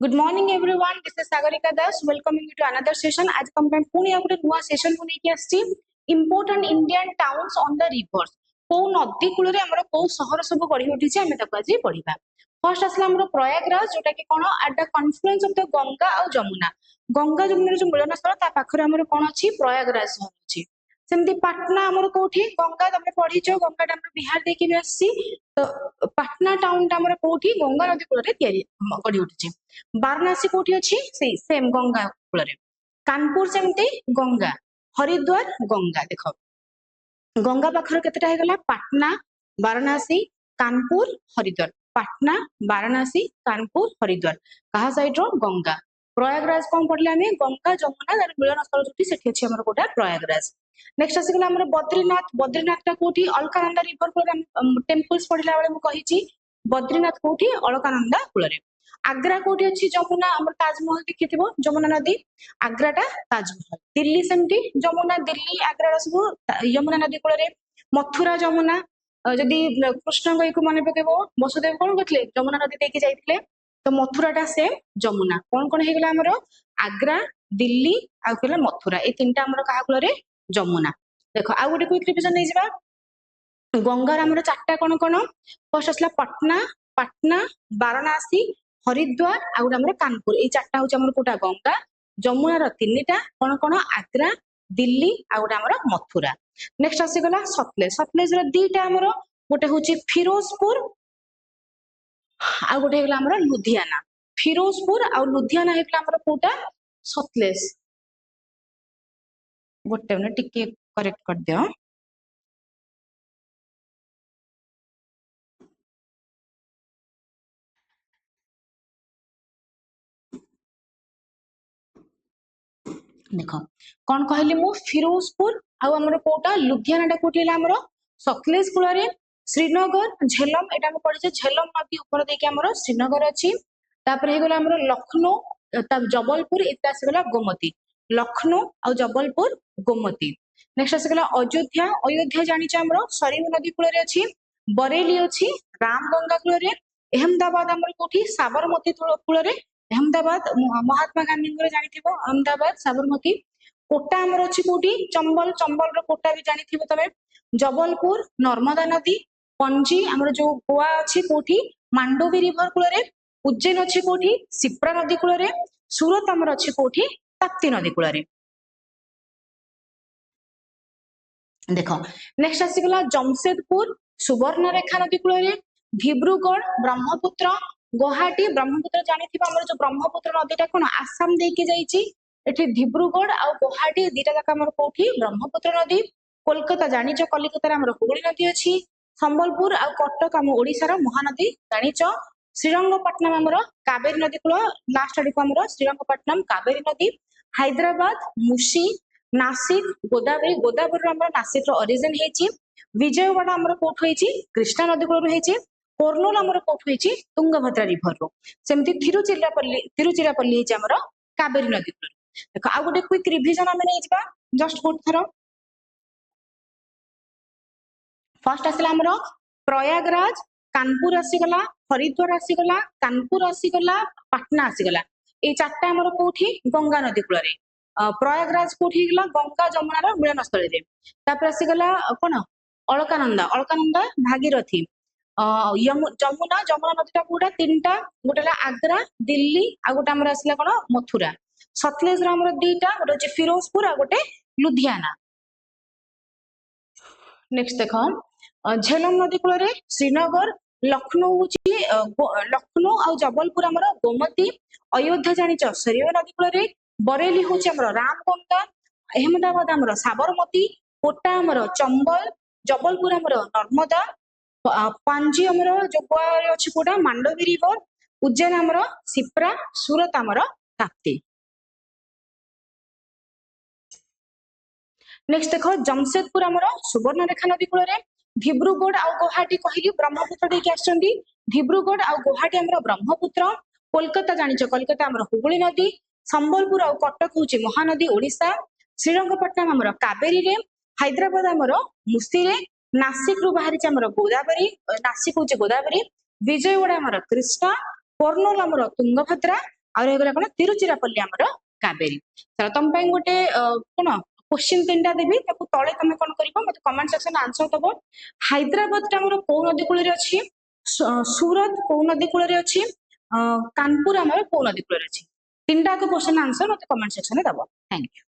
Good morning everyone. This is Sagarika Das. Welcoming you to another session. आज हम पुणी आ गोटे नुआ सेशन को लेके आछि important Indian towns on the reverse को नदी कूल रे हमर को शहर सब गढ़ी उठी छै हमें तक आज पढिबा। फर्स्ट असला हमर प्रयागराज जोटा कि कोन at the confluence of the Ganga और जमुना। गंगा जमुना जो मिलन स्थल ता पाखरे हमर कोन अछि प्रयागराज शहर अछि। सेमती पटना हमर कोठी गंगा तमे पढिछो गंगा हमर बिहार देके भी आछि तो पटना टाउन हमर कोठी गंगा नदी कूल रे तयारी गढ़ी उठी। वाराणसी कोठी अछि सेम गंगा कूल रे। कानपुर सेमती गंगा हरिद्वार गंगा देखो गंगा पाखर केतेटा हे गला पटना वाराणसी कानपुर हरिद्वार पटना वाराणसी कानपुर हरिद्वार कहा साइड रो गंगा। प्रयागराज कौन पढ़ले हमें गंगा जमुना मिलन स्थल जोटी सेठी अछि हमर कोटा प्रयागराज। नेक्स्ट आसी गला हमर बद्रीनाथ। बद्रीनाथ टा कोठी अलकानंदा रिवर को टेंपल्स पढ़िला बेले मु कहिची बद्रीनाथ कोठी अलकानंदा कूल रे। आग्रा कोठी अछि जमुना हमर ताजमहल देखिथिबो जमुना नदी आग्राटा ताजमहल। दिल्ली सेमती जमुना दिल्ली आग्रा सब यमुना नदी कूल रे। मथुरा जमुना जदि कृष्ण गई को मन पकेबो वसुदेव कोन करथले जमुना नदी देके जाइथिले तो मथुराटा सेम जमुना कोन कोन हे गला हमर आग्रा दिल्ली आ केला मथुरा ए तीनटा हमर कहा कूल रे जमुना। देखो आ गोटे क्विक रिविजन नै जिबा गंगार हमर चारटा कोन कोन फर्स्ट असला पटना पटना वाराणसी हरिद्वार आ गोटे हमर कानपुर ए चारटा होछ हमर कोटा गंगा जमुना र तीनटा कोन कोन आग्रा दिल्ली आ गोटे हमर मथुरा। नेक्स्ट आसी गला सतलेज। सतलेज र दीटा हमर गोटे होची फिरोजपुर आ गोटे हेगला हमर लुधियाना। फिरोजपुर आ लुधियाना हेगला हमर कोटा सतलेज। गोटे मिनट टिके करेक्ट कर दियो। देखो कौन कहली मु फिरोजपुर आ हमर कोटा लुधियाना टा कोठी हला हमर सतलेज कूल रे। श्रीनगर झेलम एटा हम पढिछे झेलम नदी ऊपर देके हमर श्रीनगर अछि। तापर हे गला हमर लखनऊ जबलपुर एता से गला गोमती लखनऊ आ जबलपुर गोमती। नेक्स्ट आसे गला अयोध्या। अयोध्या जानि छ हमर सरयू नदी कूल रे अछि। बरेली अछि रामगंगा कूल रे। अहमदाबाद हमर कोठी साबरमती कूल रे। अहमदाबाद महात्मा गांधी को जानिथिबो अहमदाबाद साबरमती। कोटा हमर अछि कोठी चंबल चंबल रो कोटा भी जानिथिबो तमे। जबलपुर नर्मदा नदी। पणजी हमर जो गोवा अछि कोठी मांडोवी रिवर कूल रे। उज्जैन अछि कोठी सिप्रा नदी कूल रे। सूरत हमर अछि कोठी ताप्ती नदी कूल रे। देखो नेक्स्ट आसी गला जमशेदपुर सुवर्णरेखा नदी कूल रे। धिब्रुगढ़ ब्रह्मपुत्र गुवाहाटी ब्रह्मपुत्र जानिथिबा हमर जो ब्रह्मपुत्र नदीटा कोन आसाम देके जाईची एठी धिब्रुगढ़ आ गुवाहाटी दीटा जाका हमर कोठी ब्रह्मपुत्र नदी। कोलकाता जानिच कलिकता हमर हुगली नदी अछि। संबलपुर आ कटक हम ओडिसा रो महानदी जानिच। श्रीरंगपट्टनम हमर कावेरी नदी कूल लास्ट आडी को हमर श्रीरंगपट्टनम कावेरी नदी। हैदराबाद मुशी नासिक गोदावरी गोदावरी हमर नासिक रो ओरिजिन हेची। विजयवाड़ा हमर कोठ हेची कृष्णा नदी कूल रो हेची। कोर्नूल हमर कोठ हेची तुंगभद्रा रिवर रो। सेमती तिरुचिरापल्ली हेची हमर कावेरी नदी कूल। देखो आ गोटे क्विक रिविजन हम नै जिबा जस्ट गुड थरो। फर्स्ट आसला हमर प्रयागराज कानपुर आसी गला हरिद्वार आसी गला कानपुर आसी गला पटना आसी गला ए चारटा हमर कोठी गंगा नदी कूल रे। प्रयागराज कोठी गला गंगा जमुना रो मिलन स्थल रे। तापर आसी गला कोन अलकानंदा अलकानंदा भागीरथी जमुना जमुना नदीटा कोटा तीनटा गोटेला आग्रा दिल्ली आ गोटे हमर आसला कोन मथुरा। सतलेज रो हमर दीटा गोटे अछि फिरोजपुर आ गोटे लुधियाना। नेक्स्ट देखो झेलम नदी कूल रे श्रीनगर लखनऊ होची लखनऊ आ जबलपुर हमर गोमती। अयोध्या जानिच सरयू नदी कूल रे। बरेली होची हमर रामगंगा। अहमदाबाद हमर साबरमती। कोटा हमर चंबल जबलपुर हमर नर्मदा। पांजी हमर जो गोवा रे अछि कोटा मांडोवी रिवर। उज्जैन हमर सिप्रा सूरत हमर ताप्ती। नेक्स्ट देखो जमशेदपुर हमर सुवर्णरेखा नदी कूल रे। धिब्रुगढ़ आ गुवाहाटी कहली ब्रह्मपुत्र देके आछंदी। धिब्रुगढ़ आ गुवाहाटी हमर ब्रह्मपुत्र। कोलकाता जानिच कोलकाता हमर हुगली नदी। संबलपुर आ कटक होची महानदी ओडिसा। श्रीरंगपट्टनम हमर कावेरी रे। हैदराबाद हमर मुसी रे। नासिक रु बाहरी हमर गोदावरी नासिक होची गोदावरी। विजयवाड़ा हमर कृष्णा। कोर्नूल हमर तुंगभद्रा ଆଉ ରହିଗଲା କଣ ତିରୁଚିରାପଲ୍ଲୀ ଆମର कावेरी चलो तुम ପାଇଁ ଗୋଟେ कोन क्वेश्चन तीनटा देबी ताकू तळे तमे कोन करिवो मते कमेंट सेक्शन आंसर दबो हैदराबाद टा हमर को नदी कूल रे अछि सूरत को नदी कूल रे अछि कानपुर हमर को नदी कूल रे अछि तीनटा को क्वेश्चन आंसर मते कमेंट सेक्शन में दबो थैंक यू।